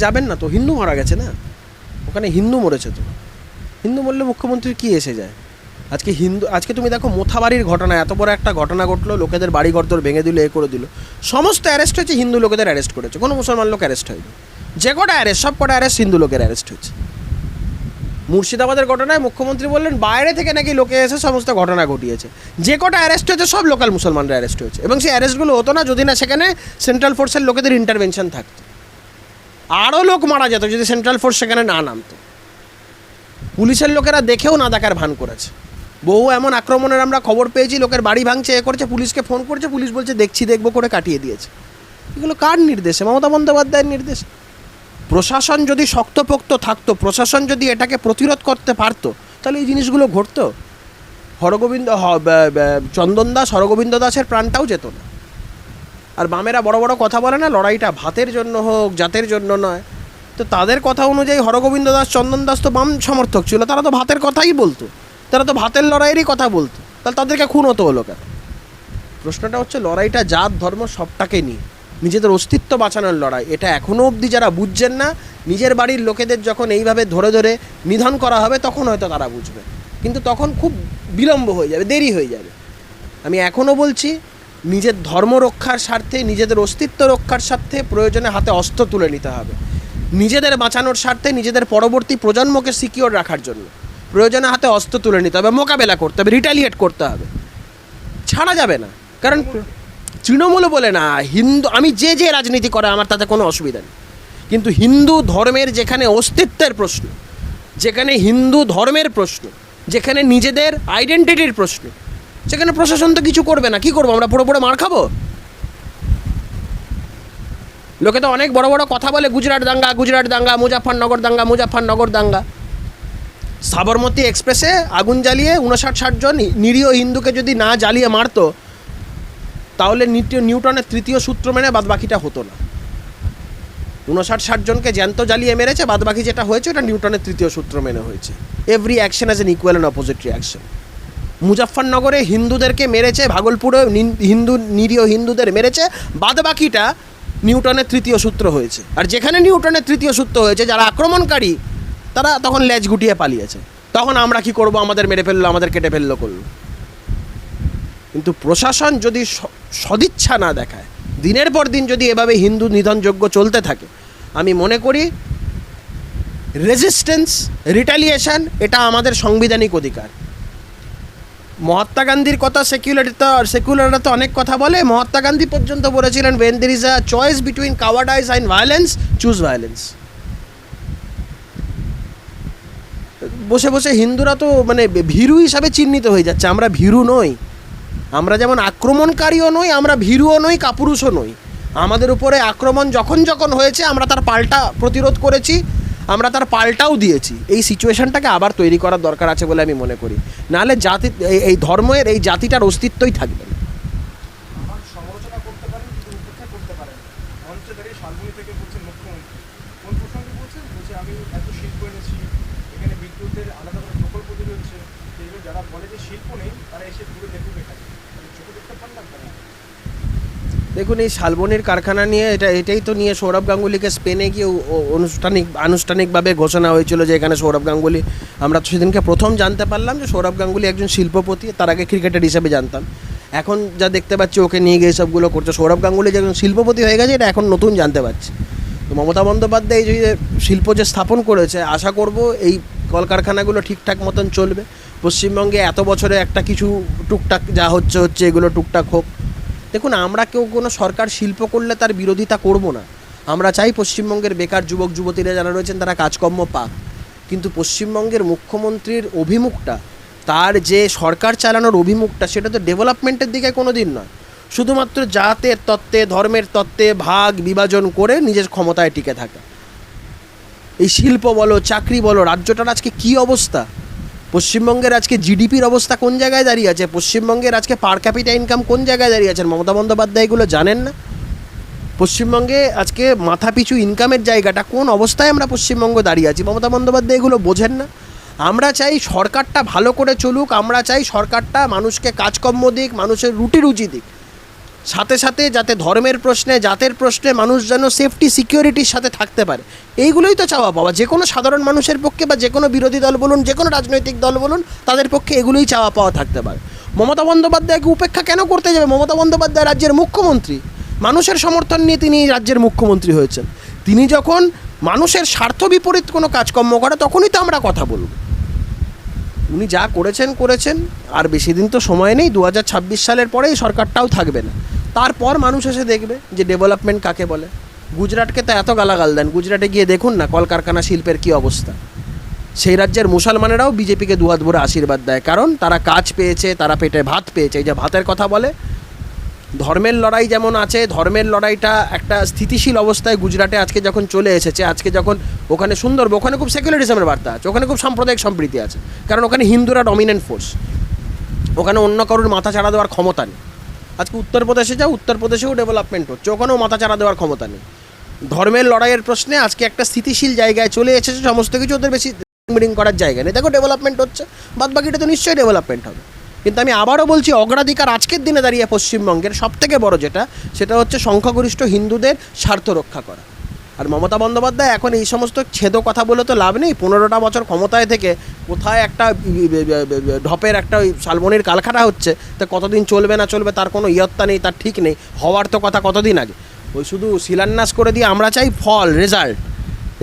যাবেন না তো, হিন্দু মারা গেছে না, ওখানে হিন্দু মরেছে তো, হিন্দু মরলে মুখ্যমন্ত্রীর কী এসে যায়? আজকে তুমি দেখো মোথাবাড়ির ঘটনা, এত বড় একটা ঘটনা ঘটলো, লোকেদের বাড়ি ঘরদোর ভেঙে দিল, করে দিল, সমস্ত অ্যারেস্ট হয়েছে হিন্দু লোকেদের অ্যারেস্ট করেছে, কোনো মুসলমান লোক অ্যারেস্ট হয়নি। যে কটা অ্যারেস্ট, সব কটা অ্যারেস্ট হিন্দু লোকের অ্যারেস্ট হয়েছে। মুর্শিদাবাদের ঘটনায় মুখ্যমন্ত্রী বললেন বাইরে থেকে নাকি লোকে এসে সমস্ত ঘটনা ঘটিয়েছে, যে কটা অ্যারেস্ট হয়েছে সব লোকাল মুসলমানরা অ্যারেস্ট হয়েছে, এবং সেই অ্যারেস্টগুলো হতো না যদি না সেখানে সেন্ট্রাল ফোর্সের লোকেদের ইন্টারভেনশন থাকতো। আরও লোক মারা যেত যদি সেন্ট্রাল ফোর্স সেখানে না নামতো। পুলিশের লোকেরা দেখেও না দেখার ভান করেছে। বহু এমন আক্রমণের আমরা খবর পেয়েছি, লোকের বাড়ি ভাঙছে, করেছে, পুলিশকে ফোন করছে, পুলিশ বলছে দেখবো করে কাটিয়ে দিয়েছে। এগুলো কার নির্দেশে? মমতা বন্দ্যোপাধ্যায়ের নির্দেশ। প্রশাসন যদি শক্তপোক্ত থাকতো, প্রশাসন যদি এটাকে প্রতিরোধ করতে পারতো, তাহলে এই জিনিসগুলো ঘটতো। চন্দন দাস, হরগোবিন্দ দাসের প্রাণটাও যেত না। আর বামেরা বড় বড় কথা বলে না, লড়াইটা ভাতের জন্য হোক, জাতের জন্য নয়। তো তাদের কথা অনুযায়ী হরগোবিন্দ দাস, চন্দন দাস তো বাম সমর্থক ছিল, তারা তো ভাতের কথাই বলতো, তারা তো ভাতের লড়াইয়েরই কথা বলতো, তাহলে তাদেরকে খুন হতো হলো কেন? প্রশ্নটা হচ্ছে লড়াইটা জাত ধর্ম সবটাকে নিয়ে, নিজেদের অস্তিত্ব বাঁচানোর লড়াই। এটা এখনও অবধি যারা বুঝছেন না, নিজের বাড়ির লোকেদের যখন এইভাবে ধরে ধরে নিধন করা হবে তখন হয়তো তারা বুঝবে, কিন্তু তখন খুব বিলম্ব হয়ে যাবে, দেরি হয়ে যাবে। আমি এখনও বলছি, নিজের ধর্ম রক্ষার স্বার্থে, নিজেদের অস্তিত্ব রক্ষার স্বার্থে প্রয়োজনে হাতে অস্ত্র তুলে নিতে হবে। নিজেদের বাঁচানোর স্বার্থে, নিজেদের পরবর্তী প্রজন্মকে সিকিওর রাখার জন্য প্রয়োজনে হাতে অস্ত্র তুলে নিতে হবে, মোকাবেলা করতে হবে, রিটালিয়েট করতে হবে, ছাড়া যাবে না। কারণ তৃণমূল বলে না, হিন্দু, আমি যে রাজনীতি করে আমার তাতে কোনো অসুবিধা নেই, কিন্তু হিন্দু ধর্মের যেখানে অস্তিত্বের প্রশ্ন, যেখানে হিন্দু ধর্মের প্রশ্ন, যেখানে নিজেদের আইডেন্টিটির প্রশ্ন, সেখানে প্রশাসন তো কিছু করবে না। কি করবো আমরা? পড়ে মার খাবো? লোকে তো অনেক বড় বড় কথা বলে, গুজরাট দাঙ্গা, মুজাফফরনগর দাঙ্গা। সাবরমতী এক্সপ্রেসে আগুন জ্বালিয়ে 59-60 জন নিরীহ হিন্দুকে যদি না জ্বালিয়ে মারতো, তাহলে নিউটনের তৃতীয় সূত্র মেনে বাদবাকিটা হতো না। 59-60 জনকে জ্যান্ত জ্বালিয়ে মেরেছে, বাদবাকি যেটা হয়েছে ওটা নিউটনের তৃতীয় সূত্র মেনে হয়েছে। Every action as an equal and opposite reaction. মুজাফফরনগরে হিন্দুদেরকে মেরেছে, ভাগলপুরে নিরীহ হিন্দুদের মেরেছে, বাদবাকিটা নিউটনের তৃতীয় সূত্র হয়েছে। আর যেখানে নিউটনের তৃতীয় সূত্র হয়েছে, যারা আক্রমণকারী তারা তখন লেজ গুটিয়ে পালিয়েছে। তখন আমরা কি করব? আমাদের মেরে ফেললো, আমাদের কেটে ফেললো করলো। কিন্তু প্রশাসন যদি সদিচ্ছা না দেখায়, দিনের পর দিন যদি এভাবে হিন্দু নিধনযজ্ঞ চলতে থাকে, আমি মনে করি রেজিস্ট্যান্স, রিটালিয়েশন এটা আমাদের সাংবিধানিক অধিকার। মহাত্মা গান্ধীর কথা সেকুলাররা তো অনেক কথা বলে, মহাত্মা গান্ধী পর্যন্ত বলেছিলেন, when there is a choice between cowardice and violence, choose violence। বসে বসে হিন্দুরা তো মানে ভীরু হিসাবে চিহ্নিত হয়ে যাচ্ছে। আমরা ভীরু নই, আমরা যেমন আক্রমণকারীও নই, আমরা ভীরুও নই, কাপুরুষও নই। আমাদের উপরে আক্রমণ যখন হয়েছে আমরা তার পাল্টা প্রতিরোধ করেছি, আমরা তার পাল্টাও দিয়েছি। এই সিচুয়েশনটাকে আবার তৈরি করার দরকার আছে বলে আমি মনে করি, নাহলে জাতি, এই ধর্মের, এই জাতিটার অস্তিত্বই থাকবে না। আমার সমালোচনা করতে পারেন কিন্তু উপেক্ষা করতে পারেন। মঞ্চে দাঁড়িয়ে শালবনী থেকে বলছেন মুখ্যমন্ত্রী, কোন প্রসঙ্গে বলছেন? বলছে আমি এত শিল্প এনেছি, এখানে বিদ্যুতের আলাদা করে প্রকল্প তৈরি হচ্ছে, এইগুলো যারা বলে যে শিল্প নেই তারা এসে ঘুরে দেখুক এখানে, চোখে দেখতে পান না তারা। দেখুন, এই শালবনির কারখানা নিয়ে এটাই তো নিয়ে সৌরভ গাঙ্গুলিকে স্পেনে গিয়ে আনুষ্ঠানিকভাবে ঘোষণা হয়েছিল যে এখানে সৌরভ গাঙ্গুলি, আমরা তো সেদিনকে প্রথম জানতে পারলাম যে সৌরভ গাঙ্গুলি একজন শিল্পপতি, তার আগে ক্রিকেটার হিসেবে জানতাম। এখন যা দেখতে পাচ্ছি ওকে নিয়ে গিয়ে সবগুলো করছে, সৌরভ গাঙ্গুলি যে একজন শিল্পপতি হয়ে গেছে এটা এখন নতুন জানতে পারছি। তো মমতা বন্দ্যোপাধ্যায় এই যে শিল্প যে স্থাপন করেছে, আশা করব এই কলকারখানাগুলো ঠিকঠাক মতন চলবে। পশ্চিমবঙ্গে এত বছরে একটা কিছু টুকটাক যা হচ্ছে এগুলো টুকটাক হোক। দেখুন, আমরা কেউ কোনো সরকার শিল্প করলে তার বিরোধিতা করব না। আমরা চাই পশ্চিমবঙ্গের বেকার যুবক যুবতীরা যারা রয়েছেন তারা কাজকর্ম পাক, কিন্তু পশ্চিমবঙ্গের মুখ্যমন্ত্রীর অভিমুখটা, তার যে সরকার চালানোর অভিমুখটা, সেটা তো ডেভেলপমেন্টের দিকে কোনো দিন নয়। শুধুমাত্র জাতের তত্ত্বে, ধর্মের তত্ত্বে ভাগ বিভাজন করে নিজের ক্ষমতায় টিকে থাকা। এই শিল্প বলো, চাকরি বলো, রাজ্যটার আজকে কী অবস্থা, পশ্চিমবঙ্গের আজকে জিডিপির অবস্থা কোন জায়গায় দাঁড়িয়ে আছে, পশ্চিমবঙ্গের আজকে পার ক্যাপিটা ইনকাম কোন জায়গায় দাঁড়িয়ে আছেন, মমতা বন্দ্যোপাধ্যায় এগুলো জানেন না? পশ্চিমবঙ্গে আজকে মাথাপিছু ইনকামের জায়গাটা কোন অবস্থায় আমরা পশ্চিমবঙ্গ দাঁড়িয়ে আছি, মমতা বন্দ্যোপাধ্যায় এগুলো বোঝেন না। আমরা চাই সরকারটা ভালো করে চলুক, আমরা চাই সরকারটা মানুষকে কাজকর্ম দিক, মানুষের রুটি রুচি দিক। সাথে সাথে যাতে ধর্মের প্রশ্নে, জাতের প্রশ্নে মানুষ যেন সেফটি সিকিউরিটির সাথে থাকতে পারে, এইগুলোই তো চাওয়া পাওয়া। যে কোনো সাধারণ মানুষের পক্ষে বা যে কোনো বিরোধী দল বলুন, যে কোনো রাজনৈতিক দল বলুন, তাদের পক্ষে এগুলোই চাওয়া পাওয়া থাকতে পারে। মমতা বন্দ্যোপাধ্যায়কে উপেক্ষা কেন করতে যাবে? মমতা বন্দ্যোপাধ্যায় রাজ্যের মুখ্যমন্ত্রী, মানুষের সমর্থন নিয়ে তিনি রাজ্যের মুখ্যমন্ত্রী হয়েছেন। তিনি যখন মানুষের স্বার্থ বিপরীত কোনো কাজকর্ম করে তখনই তো আমরা কথা বলব। উনি যা করেছেন, আর বেশি দিন তো সময় নেই, 2026 সালের পরেই সরকারটাও থাকবে না। তারপর মানুষ এসে দেখবে যে ডেভেলপমেন্ট কাকে বলে। গুজরাটকে তো এত গালাগাল দেন, গুজরাটে গিয়ে দেখুন না কলকারখানা শিল্পের কী অবস্থা। সেই রাজ্যের মুসলমানেরাও বিজেপিকে দুহাত ভরে আশীর্বাদ দেয়, কারণ তারা কাজ পেয়েছে, তারা পেটে ভাত পেয়েছে। এই যে ভাতের কথা বলে, ধর্মের লড়াই যেমন আছে, ধর্মের লড়াইটা একটা স্থিতিশীল অবস্থায় গুজরাটে আজকে যখন চলে এসেছে, আজকে যখন ওখানে সুন্দর, ওখানে খুব সেকুলারিজমের বার্তা আছে, ওখানে খুব সাম্প্রদায়িক সম্প্রীতি আছে, কারণ ওখানে হিন্দুরা ডমিনেন্ট ফোর্স, ওখানে অন্য কারোর মাথা চাড়া দেওয়ার ক্ষমতা নেই। আজকে উত্তরপ্রদেশে যাও, উত্তরপ্রদেশেও ডেভেলপমেন্ট হচ্ছে, ওখানেও মাথা চাড়া দেওয়ার ক্ষমতা নেই। ধর্মের লড়াইয়ের প্রশ্নে আজকে একটা স্থিতিশীল জায়গায় চলে এসেছে, সমস্ত কিছু ওদের বেশি মিটিং করার জায়গা নেই। দেখো ডেভেলপমেন্ট হচ্ছে, বাদ বাকিটা তো নিশ্চয়ই ডেভেলপমেন্ট হবে। কিন্তু আমি আবারও বলছি, অগ্রাধিকার আজকের দিনে দাঁড়িয়ে পশ্চিমবঙ্গের সবথেকে বড় সেটা হচ্ছে সংখ্যাগরিষ্ঠ হিন্দুদের স্বার্থ রক্ষা করা। আর মমতা বন্দ্যোপাধ্যায় এখন এই সমস্ত ছেদো কথা বলে তো লাভ নেই। 15টা বছর ক্ষমতায় থেকে কোথায় একটা ঢপের একটা ওই শালবনির কারখানা হচ্ছে, তা কতদিন চলবে না চলবে তার কোনো ইয়ত্তা নেই, তার ঠিক নেই। হওয়ার তো কথা কতদিন আগে, ওই শুধু শিলান্যাস করে দিয়ে আমরা চাই ফল, রেজাল্ট।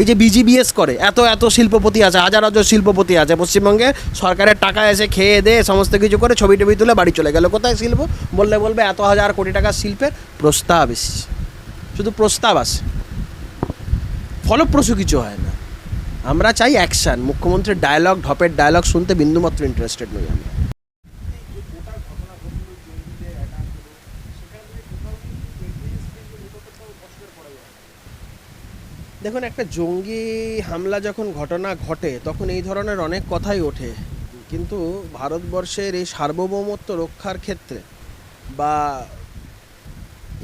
এই যে বিজিবিএস করে, এত শিল্পপতি আছে, হাজার শিল্পপতি আছে পশ্চিমবঙ্গে, সরকারের টাকা এসে খেয়ে দিয়ে সমস্ত কিছু করে ছবি টবি তুলে বাড়ি চলে গেল। কোথায় শিল্প? বলবে এত হাজার কোটি টাকার শিল্পের প্রস্তাব এসেছে, শুধু প্রস্তাব আসে, ফলপ্রসূ কিছু হয় না। আমরা চাই অ্যাকশান। মুখ্যমন্ত্রীর ডায়লগ, ঢপের ডায়লগ শুনতে বিন্দুমাত্র ইন্টারেস্টেড নই আমরা। দেখুন, একটা জঙ্গি হামলা যখন ঘটনা ঘটে তখন এই ধরনের অনেক কথাই ওঠে, কিন্তু ভারতবর্ষের এই সার্বভৌমত্ব রক্ষার ক্ষেত্রে বা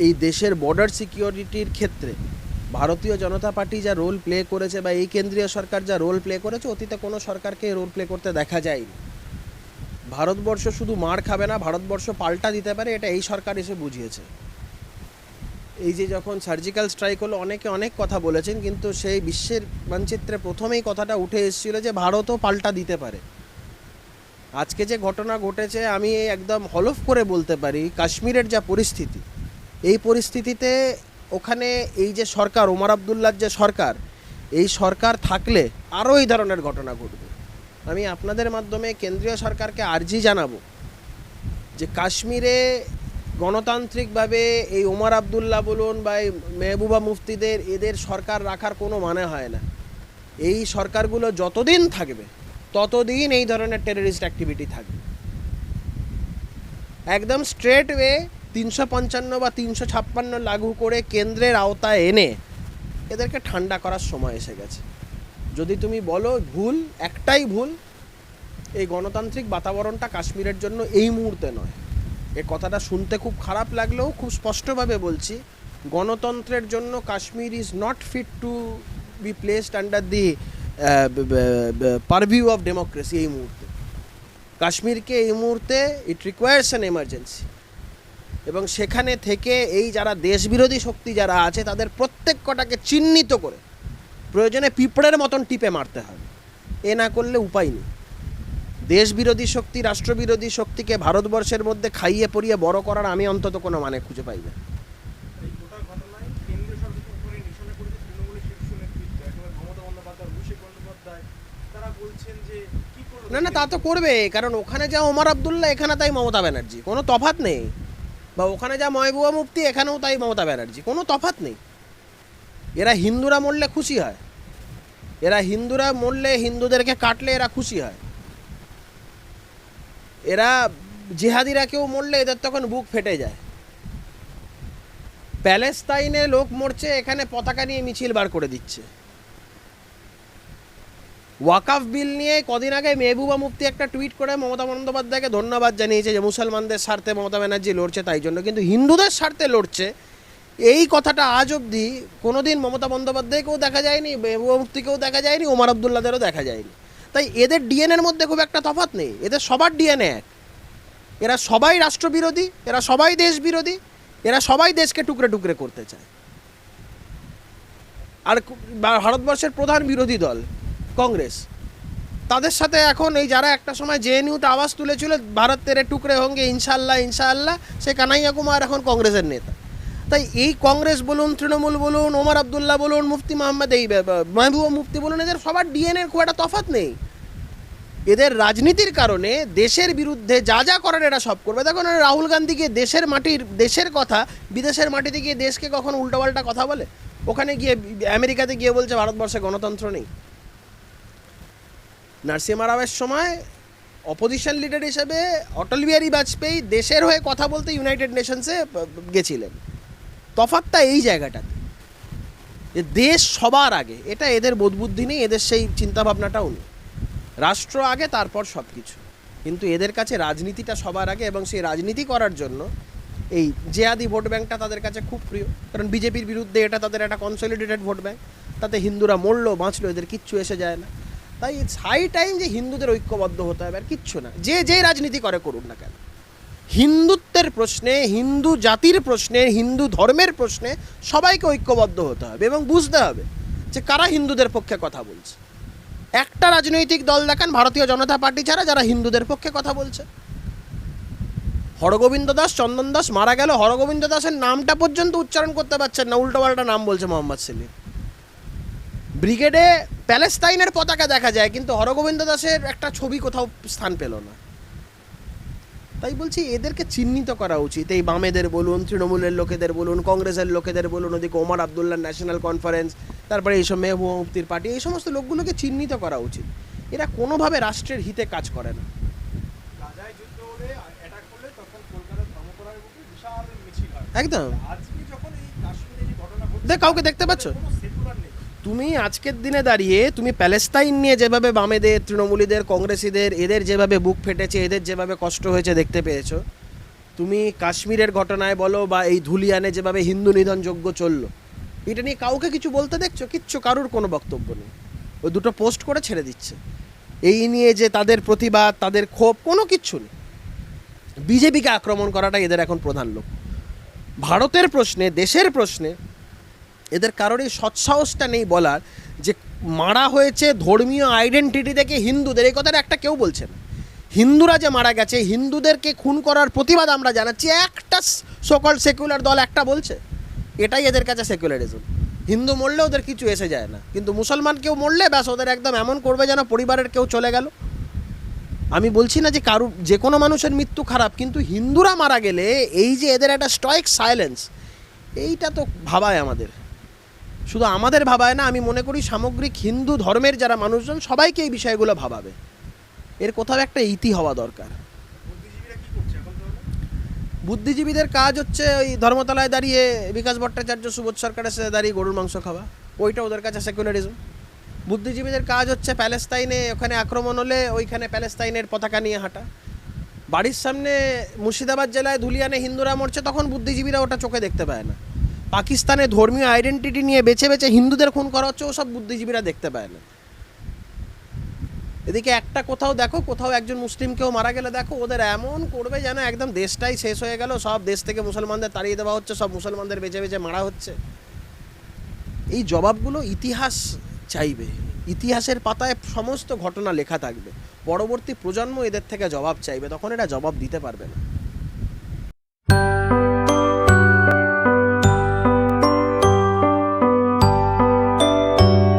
এই দেশের বর্ডার সিকিউরিটির ক্ষেত্রে ভারতীয় জনতা পার্টি যা রোল প্লে করেছে বা এই কেন্দ্রীয় সরকার যা রোল প্লে করেছে, অতীতে কোনো সরকারকে রোল প্লে করতে দেখা যায়নি। ভারতবর্ষ শুধু মার খাবে না, ভারতবর্ষ পাল্টা দিতে পারে, এটা এই সরকার এসে বুঝিয়েছে। এই যে যখন সার্জিক্যাল স্ট্রাইক হলো, অনেকে অনেক কথা বলেছেন, কিন্তু সেই বিশ্বের মানচিত্রে প্রথমেই কথাটা উঠে এসেছিল যে ভারতও পাল্টা দিতে পারে। আজকে যে ঘটনা ঘটেছে, আমি একদম হলফ করে বলতে পারি, কাশ্মীরের যা পরিস্থিতি, এই পরিস্থিতিতে ওখানে এই যে সরকার, ওমর আবদুল্লার যে সরকার, এই সরকার থাকলে আরও এই ধরনের ঘটনা ঘটবে। আমি আপনাদের মাধ্যমে কেন্দ্রীয় সরকারকে আর্জি জানাবো যে কাশ্মীরে গণতান্ত্রিকভাবে এই ওমর আবদুল্লাহ বলুন বা এই মেহবুবা মুফতিদের, এদের সরকার রাখার কোনো মানে হয় না। এই সরকারগুলো যতদিন থাকবে ততদিন এই ধরনের টেররিস্ট অ্যাক্টিভিটি থাকবে। একদম স্ট্রেট ওয়ে 355 বা 356 লাগু করে কেন্দ্রের আওতায় এনে এদেরকে ঠান্ডা করার সময় এসে গেছে। যদি তুমি বলো ভুল, একটাই ভুল, এই গণতান্ত্রিক বাতাবরণটা কাশ্মীরের জন্য এই মুহূর্তে নয়। এ কথাটা শুনতে খুব খারাপ লাগলেও খুব স্পষ্টভাবে বলছি, গণতন্ত্রের জন্য Kashmir is not fit to be placed under the purview of democracy. এই মুহূর্তে কাশ্মীরকে এই মুহূর্তে ইট রিকোয়ার্স অ্যান এমার্জেন্সি, এবং সেখানে থেকে এই যারা দেশবিরোধী শক্তি যারা আছে তাদের প্রত্যেক কটাকে চিহ্নিত করে প্রয়োজনে পিঁপড়ের মতন টিপে মারতে হবে। এ না করলে উপায় নেই। দেশবিরোধী শক্তি, রাষ্ট্রবিরোধী শক্তিকে ভারতবর্ষের মধ্যে খাইয়ে পরিয়ে বড় করার আমি অন্তত কোনো মানে খুঁজে পাই না। না, তা তো করবে, কারণ ওখানে যা ওমর আবদুল্লাহ এখানে তাই মমতা ব্যানার্জি, কোনো তফাৎ নেই। বা ওখানে যা মেহবুবা মুফতি এখানেও তাই মমতা ব্যানার্জি, কোনো তফাৎ নেই। এরা হিন্দুরা মরলে খুশি হয়, এরা হিন্দুরা মরলে, হিন্দুদেরকে কাটলে এরা খুশি হয়। এরা জিহাদিরা কেউ মরলে এদের তখন বুক ফেটে যায়। প্যালেস্তাইনে লোক মরছে, এখানে পতাকা নিয়ে মিছিল বার করে দিচ্ছে। ওয়াকাফ বিল নিয়ে কদিন আগে মেহবুবা মুফতি একটা টুইট করে মমতা বন্দ্যোপাধ্যায়কে ধন্যবাদ জানিয়েছে যে মুসলমানদের স্বার্থে মমতা ব্যানার্জি লড়ছে তাই জন্য, কিন্তু হিন্দুদের স্বার্থে লড়ছে এই কথাটা আজ অবধি কোনোদিন মমতা বন্দ্যোপাধ্যায়কেও দেখা যায়নি, মেহবুবা মুফতিকেও দেখা যায়নি, ওমর আবদুল্লাদেরও দেখা যায়নি। তাই এদের ডিএনএর মধ্যে খুব একটা তফাৎ নেই, এদের সবার ডিএনএ এক। এরা সবাই রাষ্ট্রবিরোধী, এরা সবাই দেশবিরোধী, এরা সবাই দেশকে টুকরে টুকরে করতে চায়। আর ভারতবর্ষের প্রধান বিরোধী দল কংগ্রেস, তাদের সাথে এখন এই যারা একটা সময় জেএনইউতে আওয়াজ তুলেছিল ভারত তেরে টুকরে হোঙ্গে ইনশাআল্লাহ ইনশাআল্লাহ, সে কানাইয়া কুমার এখন কংগ্রেসের নেতা। তাই এই কংগ্রেস বলুন, তৃণমূল বলুন, ওমর আবদুল্লাহ বলুন, মুফতি মোহাম্মদ এই মাহবুবা মুফতি বলুন, এদের সবার ডিএনএর খুব একটা তফাৎ নেই। এদের রাজনীতির কারণে দেশের বিরুদ্ধে যা যা করার এরা সব করবে। দেখুন রাহুল গান্ধীকে দেশের মাটির দেশের কথা বিদেশের মাটিতে গিয়ে দেশকে কখনো উল্টোপাল্টা কথা বলে, ওখানে গিয়ে আমেরিকাতে গিয়ে বলছে ভারতবর্ষে গণতন্ত্র নেই। নরসিমহা রাওয়ের সময় অপোজিশন লিডার হিসেবে অটল বিহারী বাজপেয়ী দেশের হয়ে কথা বলতে ইউনাইটেড নেশনসে গেছিলেন। তফাৎটা এই জায়গাটাতে, যে দেশ সবার আগে, এটা এদের বোধবুদ্ধি নেই, এদের সেই চিন্তাভাবনাটাও নেই। রাষ্ট্র আগে, তারপর সব কিছু। কিন্তু এদের কাছে রাজনীতিটা সবার আগে, এবং সেই রাজনীতি করার জন্য এই জেহাদি ভোট ব্যাঙ্কটা তাদের কাছে খুব প্রিয়। কারণ বিজেপির বিরুদ্ধে এটা তাদের একটা কনসলিডেটেড ভোট ব্যাঙ্ক, তাতে হিন্দুরা মরলো বাঁচলো এদের কিচ্ছু এসে যায় না। তাই ইটস হাই টাইম যে হিন্দুদের ঐক্যবদ্ধ হতে হবে, আর কিচ্ছু না। যে রাজনীতি করে করুন না কেন, হিন্দুত্বের প্রশ্নে, হিন্দু জাতির প্রশ্নে, হিন্দু ধর্মের প্রশ্নে সবাইকে ঐক্যবদ্ধ হতে হবে এবং বুঝতে হবে যে কারা হিন্দুদের পক্ষে কথা বলছে। একটা রাজনৈতিক দল দেখান ভারতীয় জনতা পার্টি ছাড়া যারা হিন্দুদের পক্ষে কথা বলছে। হরগোবিন্দ দাস, চন্দন দাস মারা গেল, হরগোবিন্দ দাসের নামটা পর্যন্ত উচ্চারণ করতে পারছেন না, উল্টোপাল্টা নাম বলছে মোহাম্মদ সেলিম। ব্রিগেডে প্যালেস্তাইনের পতাকা দেখা যায়, কিন্তু হরগোবিন্দ দাসের একটা ছবি কোথাও স্থান পেল না। তাই বলছি এদেরকে চিহ্নিত করা উচিত। এই বামেদের বলুন, তৃণমূলের লোকেদের বলুন, কংগ্রেসের লোকেদের বলুন, ওদিকে ওমর আবদুল্লাহ ন্যাশনাল কনফারেন্স, তারপরে এইসব মেহবুবা মুফতির পার্টি, এই সমস্ত লোকগুলোকে চিহ্নিত করা উচিত। এরা কোনোভাবে রাষ্ট্রের হিতে কাজ করে না। গাজায় যুদ্ধ হলে অ্যাটাক করলে তখন কলকাতার ধর্মতলার বুকে বিশাল মিছিল হয়। একদম। আজকে যখন এই কাশ্মীরে যে ঘটনা দেখ কাউকে দেখতে পাচ্ছ? কোনো সেকুলার নেই। তুমি আজকের দিনে দাঁড়িয়ে তুমি প্যালেস্তাইন নিয়ে যেভাবে বামেদের, তৃণমূলীদের, কংগ্রেসীদের, এদের যেভাবে বুক ফেটেছে, এদের যেভাবে কষ্ট হয়েছে দেখতে পেয়েছো, তুমি কাশ্মীরের ঘটনায় বলো বা এই ধুলিয়ানে যেভাবে হিন্দু নিধন যজ্ঞ চললো, এটা নিয়ে কাউকে কিছু বলতে দেখছো? কিচ্ছু, কারুর কোনো বক্তব্য নেই। ওই দুটো পোস্ট করে ছেড়ে দিচ্ছে। এই নিয়ে যে তাদের প্রতিবাদ, তাদের ক্ষোভ, কোনো কিচ্ছু নেই। বিজেপিকে আক্রমণ করাটাই এদের এখন প্রধান লক্ষ্য। ভারতের প্রশ্নে, দেশের প্রশ্নে এদের কারোরই সৎসাহসটা নেই বলার যে মারা হয়েছে ধর্মীয় আইডেন্টিটি থেকে হিন্দুদের, এই কথাটা একটা কেউ বলছে না। হিন্দুরা যে মারা গেছে, হিন্দুদেরকে খুন করার প্রতিবাদ আমরা জানাচ্ছি, একটা সকল সেকুলার দল একটা বলছে? এটাই এদের কাছে সেকুলারিজম। হিন্দু মরলে ওদের কিছু এসে যায় না, কিন্তু মুসলমান কেউ মরলে ব্যাস ওদের একদম এমন করবে যেন পরিবারের কেউ চলে গেল। আমি বলছি না যে কারু, যে কোনো মানুষের মৃত্যু খারাপ, কিন্তু হিন্দুরা মারা গেলে এই যে এদের একটা স্টয়েক সাইলেন্স, এইটা তো ভাবায় আমাদের। শুধু আমাদের ভাবায় না, আমি মনে করি সামগ্রিক হিন্দু ধর্মের যারা মানুষজন সবাইকে এই বিষয়গুলো ভাবাবে। এর কোথাও একটা ইতি হওয়া দরকার। বুদ্ধিজীবীরা কি করছে এখন তাহলে? বুদ্ধিজীবীদের কাজ হচ্ছে ওই ধর্মতলায় দাঁড়িয়ে বিকাশ ভট্টাচার্য, সুবোধ সরকারের সাথে দাঁড়িয়ে গরুর মাংস খাওয়া, ওইটা ওদের কাছে সেকুলারিজম। বুদ্ধিজীবীদের কাজ হচ্ছে প্যালেস্তাইনে ওখানে আক্রমণ হলে ওইখানে প্যালেস্তাইনের পতাকা নিয়ে হাঁটা। বাড়ির সামনে মুর্শিদাবাদ জেলায় ধুলিয়ানে হিন্দুরা মরছে, তখন বুদ্ধিজীবীরা ওটা চোখে দেখতে পায় না। পাকিস্তানে ধর্মীয় আইডেন্টিটি নিয়ে বেছে বেছে হিন্দুদের খুন করা হচ্ছে, ওসব বুদ্ধিজীবীরা দেখতে পায় না। এদিকে একটা কোথাও দেখো, কোথাও একজন মুসলিম কেউ মারা গেলে দেখো, ওদের এমন করবে যেন একদম দেশটাই শেষ হয়ে গেল, সব দেশ থেকে মুসলমানদের তাড়িয়ে দেওয়া হচ্ছে, সব মুসলমানদের বেছে বেছে মারা হচ্ছে। এই জবাবগুলো ইতিহাস চাইবে, ইতিহাসের পাতায় সমস্ত ঘটনা লেখা থাকবে, পরবর্তী প্রজন্ম এদের থেকে জবাব চাইবে, তখন এরা জবাব দিতে পারবে না।